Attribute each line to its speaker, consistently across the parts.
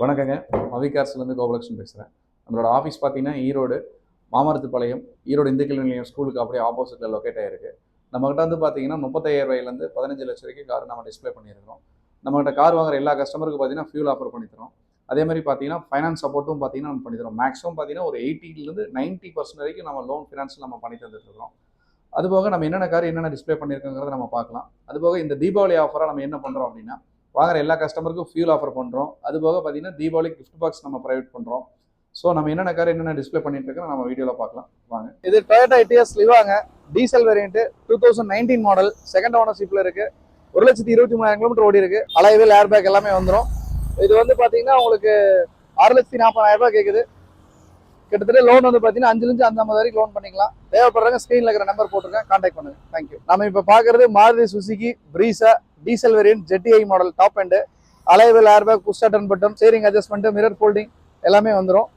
Speaker 1: வணக்கங்க. மவிகார்ஸ்லேருந்து கோகுலகிருஷ்ணன் பேசுகிறேன். நம்மளோட ஆஃபீஸ் பார்த்தீங்கன்னா ஈரோடு மாமரத்துப்பாளையம், ஈரோடு இந்து கல்வி நிலையம் ஸ்கூலுக்கு அப்படியே ஆப்போசிட்டில் லொக்கேட் ஆகிருக்கு. நம்மகிட்ட வந்து பார்த்தீங்கன்னா 35,000 15 லட்சம் வரைக்கும் கார் நம்ம டிஸ்பிளே பண்ணியிருக்கிறோம். நம்மகிட்ட கார் வாங்குற எல்லா கஸ்டமருக்கு பார்த்தீங்கன்னா ஃபியூல் ஆஃபர் பண்ணித்தரோம். அதே மாதிரி பார்த்தீங்கன்னா ஃபைனான்ஸ் சப்போர்ட்டும் பார்த்தீங்கன்னா நம்ம பண்ணித்தரோம். மேக்ஸிமம் பார்த்தீங்கன்னா ஒரு 80லேருந்து 90% வரைக்கும் நம்ம லோன் ஃபினான்ஸ் நம்ம பண்ணி தந்துட்டுருக்கோம். அதுபோக நம்ம என்னென்ன கார் என்னென்ன டிஸ்பிளே பண்ணியிருக்கோங்கிறத நம்ம பார்க்கலாம். அதுபோக இந்த தீபாவளி ஆஃபராக நம்ம என்ன பண்ணுறோம் அப்படின்னா, வாங்குற எல்லா கஸ்டமருக்கும் ஃபியூல் ஆஃபர் பண்ணுறோம். அதுபோக பார்த்தீங்கன்னா தீபாவளி கிஃப்ட் பாக்ஸ் நம்ம ப்ரைவேட் பண்ணுறோம். ஸோ நம்ம என்னென்ன கார் என்னென்ன டிஸ்பிளே பண்ணிட்டு இருக்கோம் நம்ம வீடியோவில் பார்க்கலாம் வாங்க.
Speaker 2: இது டொயோட்டா எட்டிஎஸ் லிவாங்க, டீசல் வேரியன்ட் 2019 மாடல், செகண்ட் ஓனர்ஷிப்ல இருக்கு. 1,23,000 கிலோமீட்டர் ஓடி இருக்கு. அலைவில் ஏர் பேக் எல்லாமே வந்துடும். இது வந்து பாத்தீங்கன்னா உங்களுக்கு 6,40,000 கேக்குது. கிட்டத்தட்ட லோன் வந்து பாத்தீங்கன்னா 5,50,000 வரைக்கும் லோன் பண்ணிக்கலாம். தேவைப்படுறாங்க ஸ்கிரீன்ல இருக்கிற நம்பர் போட்டுருக்கேன், கான்டாக்ட் பண்ணுங்க. தேங்க்யூ. நம்ம இப்ப பாக்குறது Maruti Suzuki Brezza diesel variant ZDI model, top end, alloy wheel air bag, push button button, steering adjustment, mirror folding எல்லாமே வந்துடும்.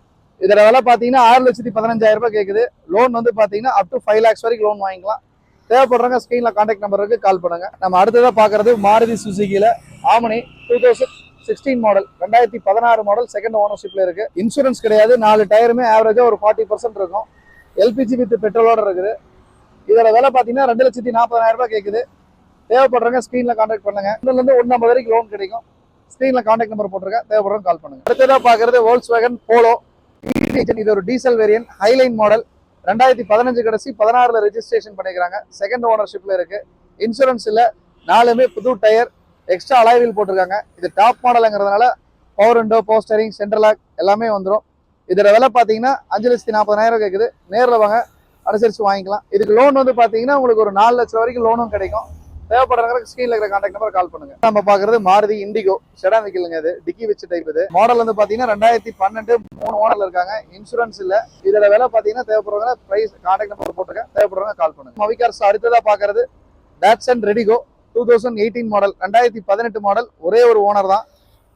Speaker 2: இதோட விலை பார்த்தீங்கன்னா 6,15,000 கேட்குது. லோன் வந்து பார்த்தீங்கன்னா அப் டு 5 lakhs வரைக்கும் லோன் வாங்கிக்கலாம். தேவைப்படுறாங்க ஸ்கிரீன்ல கான்டாக்ட் நம்பருக்கு கால் பண்ணுங்க. நம்ம அடுத்ததாக பார்க்கறது மாருதி சுசுகியில் ஆமனி 2016 மாடல், 2016 மாடல், செகண்ட் ஓனர்ஷிப்ல இருக்கு. இன்சூரன்ஸ் கிடையாது. 4 டயருமே ஆவரேஜா ஒரு 40% இருக்கும். எல்பிஜி வித் பெட்ரோலோட இருக்குது. இதோட விலை பார்த்தீங்கன்னா 2,40,000 கேட்குது. தேவைப்படுறாங்க ஸ்கிரீன்ல கான்டாக்ட் பண்ணுங்க. இதுலேருந்து 1,50 வரைக்கும் லோன் கிடைக்கும். ஸ்கிரீன்ல கான்டாக்ட் நம்பர் போட்டிருக்கேன், தேவைப்படுறவங்க கால் பண்ணுங்க. அடுத்ததாக பார்க்கறது வோல்க்ஸ்வேகன் போலோ. இது ஒரு டீசல் வேரியன்ட், ஹைலைன் மாடல், 2015 கடைசி 16ல ரெஜிஸ்ட்ரேஷன் பண்ணிக்கிறாங்க. செகண்ட் ஓனர்ஷிப்ல இருக்கு. இன்சூரன்ஸ் இல்ல, 4மே புது டயர், எக்ஸ்ட்ரா அலாய்வில் போட்டிருக்காங்க. இது டாப் மாடலுங்கிறதுனால power window, power steering, central lock எல்லாமே வந்துடும். இதோட விலை பார்த்தீங்கன்னா 5,40,000 கேட்குது. நேரில் வாங்க, அனுசரித்து வாங்கிக்கலாம். இதுக்கு லோன் வந்து பார்த்தீங்கன்னா உங்களுக்கு ஒரு 4 லட்சம் வரைக்கும் லோனும் கிடைக்கும். தேவைப்படுறவங்க ஸ்கிரீன்ல இருக்கிற கான்டாக்ட் நம்பர் கால் பண்ணுங்க. நம்ம பாக்குறது மாருதி இண்டிகோ செடான் வெஹிக்கிள்ங்க. இது டிக்கி வச்ச டைப். இது மாடல் வந்து பாத்தீங்கன்னா 2012 3 ஓனர்ல இருக்காங்க. இன்சூரன்ஸ் இல்ல. இதோட விலை பாத்தீங்கன்னா தேவைப்படுறவங்க பிரைஸ் கான்டாக்ட் நம்பர் போட்டுருக்கேன், தேவைப்படுறவங்க கால் பண்ணுங்க. மவிகார்ஸ் அடுத்ததா பாக்குறது டாட்சன் ரெடிகோ 2018 மாடல், 2018 மாடல், ஒரே ஒரு ஓனர் தான்.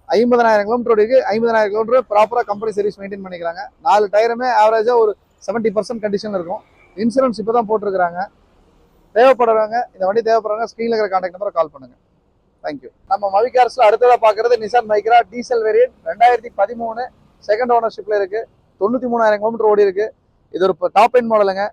Speaker 2: 50,000 கிலோமீட்டர் இருக்கு. 50,000 கிலோமீட்டர் ப்ராப்பரா கம்பெனி சர்வீஸ் மெயின்டைன் பண்ணிக்கிறாங்க. 4 டயருமே ஆவரேஜா ஒரு 70% கண்டிஷன் இருக்கும். இன்சூரன்ஸ் இப்பதான் போட்டிருக்காங்க. தேவைப்படுறவங்க இந்த வண்டி தேவைப்படுறவங்க ஸ்கிரீன்ல இருக்கிற கான்டாக்ட் நம்பரை கால் பண்ணுங்க. தேங்க்யூ. நம்ம மவிகார்ஸ்ல அடுத்ததா பாக்குறது Nissan Micra diesel variant, 2013 second ஓனர்ஷிப்ல இருக்கு. 93,000 கிலோமீட்டர் ஓடி இருக்கு. இது ஒரு டாப் எண்ட் மாடலுங்க.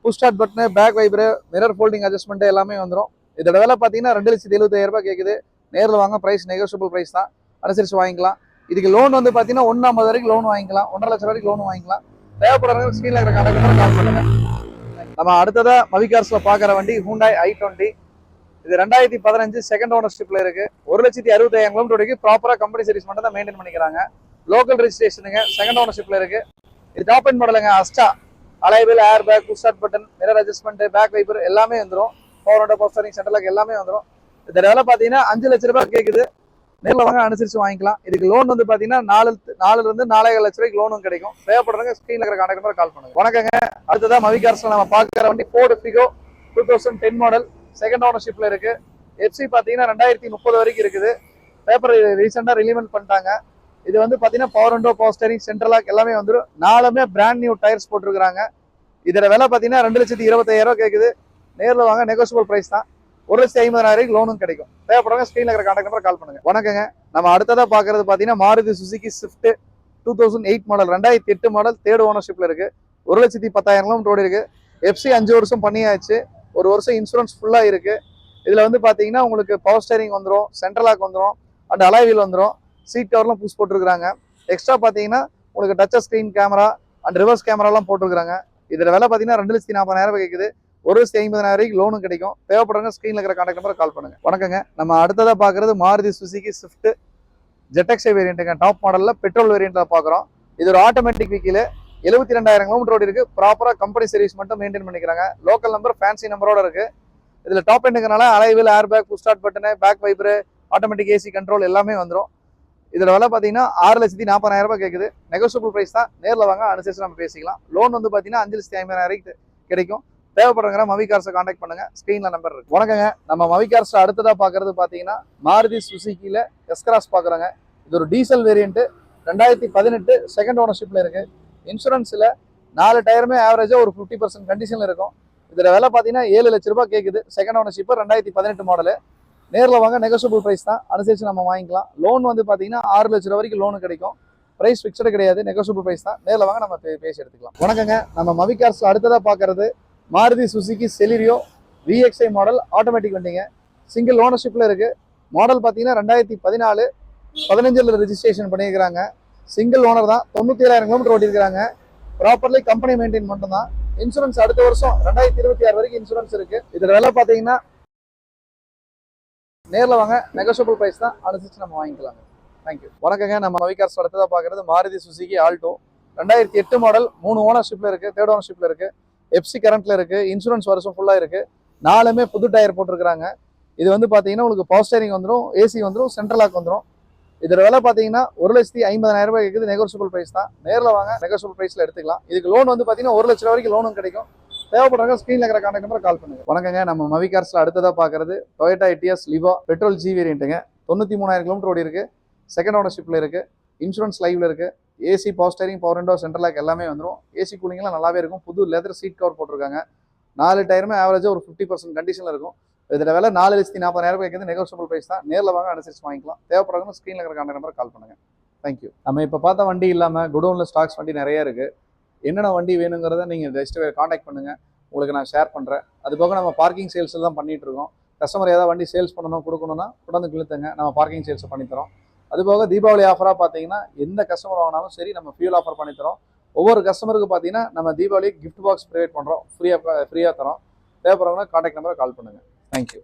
Speaker 2: Push start button, back wiper, mirror folding adjustment எல்லாமே வந்துடும். இதோட விலை பார்த்தீங்கன்னா 2,75,000 கேட்குது. நேரில் வாங்க, பிரைஸ் நெகோஷியபிள் பிரைஸ் தான், அனுசரிச்சு வாங்கிக்கலாம். இதுக்கு லோன் வந்து பார்த்தீங்கன்னா 1,50,000 வரைக்கும் லோன் வாங்கிக்கலாம். 1,50,000 லட்சம் வரைக்கும் லோன் வாங்கிக்கலாம். தேவைப்படுறவங்க ஸ்கிரீன்ல இருக்கிற கான்டாக்ட் நம்பரை கால் பண்ணுங்க. நம்ம அடுத்ததா மவிகார்ஸ்ல பாக்குற வண்டி ஹூண்டாய் i20. இது 2015 செகண்ட் ஓனர்ஷிப்ல இருக்கு. 1,65,000 கிலோமீட்டர் வரைக்கும் ப்ராப்பரா கம்பெனி சர்வீஸ் மட்டும் தான் மெயின்டைன் பண்ணிக்கிறாங்க. லோக்கல் ரெஜிஸ்ட்ரேஷனுங்க. செகண்ட் ஓனர்ஷிப்ல இருக்கு. இது டாப் எண்ட் மாடலுங்க. Asta, alloy wheel air bag, push start button, mirror adjustment, back wiper எல்லாமே வந்துடும். Power window, power steering, central lock எல்லாமே வந்துடும். இதோட விலை பாத்தீங்கன்னா 5 லட்சம் ரூபாய் கேக்குது. நேரில் வாங்க, அனுசரிச்சு வாங்கிக்கலாம். இதுக்கு லோன் வந்து பாத்தீங்கன்னா 4 இருந்து 4,5 லட்சம் ரூபாய்க்கு லோனும் கிடைக்கும். தேவைப்படுறவங்க ஸ்கிரீன்ல இருக்கிற கான்டாக்ட் நம்பர் கால் பண்ணுங்க. வணக்கங்க. அடுத்ததான் மவிகார்ஸ்ல நம்ம பாக்குற வண்டி ஃபோர்டு ஃபிகோ 2010 மாடல், செகண்ட் ஓனர்ஷிப்ல இருக்கு. எஃப்சி பாத்தீங்கன்னா 2030 வரைக்கும் இருக்குது. பேப்பர் ரீசெண்டா ரிலீவ் பண்ணிட்டாங்க. இது வந்து பாத்தீங்கன்னா power window, power steering, central lock எல்லாமே வந்துடும். 4மே பிராண்ட் நியூ டயர்ஸ் போட்டிருக்காங்க. இதோட விலை பாத்தீங்கன்னா 2,25,000 கேக்குது. நேரில் வாங்க, நெகோஷியபிள் பிரைஸ் தான். 1,50,000 லோனும் கிடைக்கும். தேவைப்படுறவங்க ஸ்கிரீன்ல இருக்கிற கான்டாக்ட் நம்பர் கால் பண்ணுங்க. வணக்கங்க. நம்ம அடுத்ததா பாக்குறது பாத்தீங்கன்னா Maruti Suzuki Swift 2008 model, 2008 model, third ஓனர்ஷிப்ல இருக்கு. 1,10,000 கிலோமீட்டர் ஓடி இருக்கு. எஃப்சி 5 வருஷம் பண்ணியாச்சு. 1 வருஷம் இன்சூரன்ஸ் ஃபுல்லா இருக்கு. இதுல வந்து பாத்தீங்கன்னா உங்களுக்கு பவர் ஸ்டீரிங் வந்துடும், சென்ட்ரல் லாக் வந்துடும், அண்ட் அலாய் வீல் வந்துடும். சீட் கவர்லாம் புஷ் போட்டிருக்காங்க. எக்ஸ்ட்ரா பாத்தீங்கன்னா உங்களுக்கு touch screen camera and reverse கேமராலாம் போட்டிருக்காங்க. இதோட விலை பாத்தீங்கன்னா 2,40,000 கேக்குது. 1,50,000 வரைக்கும் லோனும் கிடைக்கும். தேவைப்படுறவங்க ஸ்கிரீன்ல இருக்கிற கான்டாக்ட் நம்பர் கால் பண்ணுங்க. வணக்கங்க. நம்ம அடுத்ததா பாக்குறது மாருதி சுசுகி ஸ்விஃப்ட் ஜெட்எக்ஸை வேரியன்ட்டுங்க. டாப் மாடல்ல பெட்ரோல் வேரியன்ட்ல பாக்குறோம். இது ஒரு ஆட்டோமேட்டிக் வெஹிக்கிள். 72,000 கிலோமீட்டர் ஓடி இருக்கு. ப்ராப்பரா கம்பெனி சர்வீஸ் மட்டும் மெயின்டைன் பண்ணிக்கிறாங்க. லோக்கல் நம்பர், ஃபேன்சி நம்பரோட இருக்கு. இதுல டாப் எண்டுங்கனால alloy wheel air bag, push start button, back wiper, automatic AC control எல்லாமே வந்துடும். இதோட விலை பாத்தீங்கன்னா 6,40,000 கேக்குது. நெகோஷியபிள் பிரைஸ் தான். நேரில் வாங்க, அனுசரிச்சு நம்ம பேசிக்கலாம். லோன் வந்து பாத்தீங்கன்னா 5,50,000 கிடைக்கும். தேவைப்படுறவங்க மவிகார்ஸை கான்டாக்ட் பண்ணுங்க. ஸ்கிரீன்ல நம்பர் இருக்கு. வணக்கங்க. நம்ம மவிகார்ஸ் அடுத்ததா பாக்குறது பாத்தீங்கன்னா மாருதி சுசுகில எஸ்கிராஸ் பாக்குறாங்க. இது ஒரு டீசல் வேரியன்ட், 2018 செகண்ட் ஓனர்ஷிப்ல இருக்கு. இன்சூரன்ஸ்ல 4 டயருமே ஆவரேஜா ஒரு 50% கண்டிஷன்ல இருக்கும். இதோட விலை பாத்தீங்கன்னா 7 லட்சம் ரூபாய் கேக்குது. Second ownership, 2018 model. நேரில் வாங்க, நெகோஷியபிள் ப்ரைஸ் தான், அனுசரித்து நம்ம வாங்கிக்கலாம். லோன் வந்து பார்த்தீங்கன்னா 6 லட்ச ரூபா வரைக்கும் லோனு கிடைக்கும். ப்ரைஸ் ஃபிக்ஸ்டு கிடையாது, நெகோஷியபிள் ப்ரைஸ் தான். நேரில் வாங்க, நம்ம பேசி எடுத்துக்கலாம். வணக்கங்க, நம்ம மவி கார்ஸில் அடுத்ததாக பார்க்குறது Maruti Suzuki Celerio VXI model automatic வண்டிங்க. சிங்கிள் ஓனர்ஷிப்பில் இருக்குது. மாடல் பார்த்தீங்கன்னா 2014 15 ரெஜிஸ்ட்ரேஷன் பண்ணியிருக்கிறாங்க. சிங்கிள் ஓனர் தான். 97,000 கிலோமீட்டர் ஓட்டியிருக்கிறாங்க. ப்ராப்பர்லி கம்பெனி மெயின்டைன் மட்டும் தான். இன்சூரன்ஸ் அடுத்த வருஷம் 2026 வரைக்கும் இன்சூரன்ஸ் இருக்கு. இதோட விலை பார்த்தீங்கன்னா நேரில் வாங்க, நெகோஷியபிள் ப்ரைஸ் தான், அனுசரித்து நம்ம வாங்கிக்கலாங்க. தேங்க்யூ. வணக்கங்க, நம்ம மவி கார்ஸ் அடுத்ததாக பார்க்குறது மாருதி சுசுகி ஆல்டோ 2008 மாடல், 3 ஓனர்ஷிப்பில் இருக்குது, 3rd ஓனர்ஷிப்பில் இருக்குது, எஃப்சி கரண்ட்டில் இருக்குது, இன்சூரன்ஸ் வருஷம் ஃபுல்லாக இருக்குது, 4மே புது டயர் போட்டிருக்கிறாங்க. இது வந்து பார்த்தீங்கன்னா உங்களுக்கு பவர் ஸ்டேரிங் வந்துடும், ஏசி வந்துடும், சென்ட்ரல் லாக் வந்துடும். இதோட விலை பார்த்தீங்கன்னா 1,50,000 ரூபாய் இருக்குது. நெகோஷியபிள் ப்ரைஸ் தான். நேரில் வாங்க, நெகோஷியபிள் ப்ரைஸில் எடுத்துக்கலாம். இதுக்கு லோன் வந்து பார்த்தீங்கன்னா 1 லட்ச ரூபா வரைக்கும் லோனும் கிடைக்கும். தேவைப்படுறாங்க, ஸ்க்ரீனில் இருக்கிற கான்டாக்ட் நம்பர் கால் பண்ணுங்க. வணக்கங்க, நம்ம மவி கார்ஸில் அடுத்ததாக பார்க்குறது Toyota Etios Liva petrol G வேரியண்ட்டுங்க. 93,000 கிலோமீட்டர் ஓடி இருக்குது. 2nd ஓனர்ஷிப்பில் இருக்குது. இன்சூரன்ஸ் லைவில் இருக்குது. AC, power steering, power window, central lock எல்லாமே வந்துடும். ஏசி கூலிங்லாம் நல்லாவே இருக்கும். புது லெதர் சீட் கவர் போட்டிருக்காங்க. 4 டயருமே ஆவரேஜாக ஒரு 50% கண்டிஷனில் இருக்கும். இதோட விலை 4,40,000 ரூபாய்க்கு நெகோஷியபிள் ப்ரைஸ் தான். நேரில் வாங்க, அனுசரித்து வாங்கிக்கலாம். தேவைப்படுறவங்க ஸ்க்ரீனில் இருக்கிற கான்டாக்ட் நம்பர் கால் பண்ணுங்கள். தேங்க்யூ. நம்ம இப்போ பார்த்த வண்டி இல்லாமல் குடோனில் ஸ்டாக்ஸ் வண்டி நிறைய இருக்குது. என்னென்ன வண்டி வேணுங்கிறத நீங்கள் ஜஸ்ட் கான்டாக்ட் பண்ணுங்கள், உங்களுக்கு நான் ஷேர் பண்ணுறேன். அது போக நம்ம பார்க்கிங் சேல்ஸ் தான் பண்ணிகிட்டு இருக்கோம். கஸ்டமர் ஏதாவது வண்டி சேல்ஸ் பண்ணணும், கொடுக்கணும்னா உடனே கிழுத்துங்க, நம்ம பார்க்கிங் சேல்ஸ் பண்ணித்தரோம். அதுபோக தீபாவளி ஆஃபராக பார்த்தீங்கன்னா எந்த கஸ்டமர் வாங்கினாலும் சரி, நம்ம ஃபியூல் ஆஃபர் பண்ணித்தரோம். ஒவ்வொரு கஸ்டமருக்கு பார்த்தீங்கன்னா நம்ம தீபாவளி கிஃப்ட் பாக்ஸ் ப்ரொவைட் பண்ணுறோம், ஃப்ரீயாக தரோம். தேவைப்படுறவங்க கான்டாக்ட் நம்பரை கால் பண்ணுங்கள். தேங்க்யூ.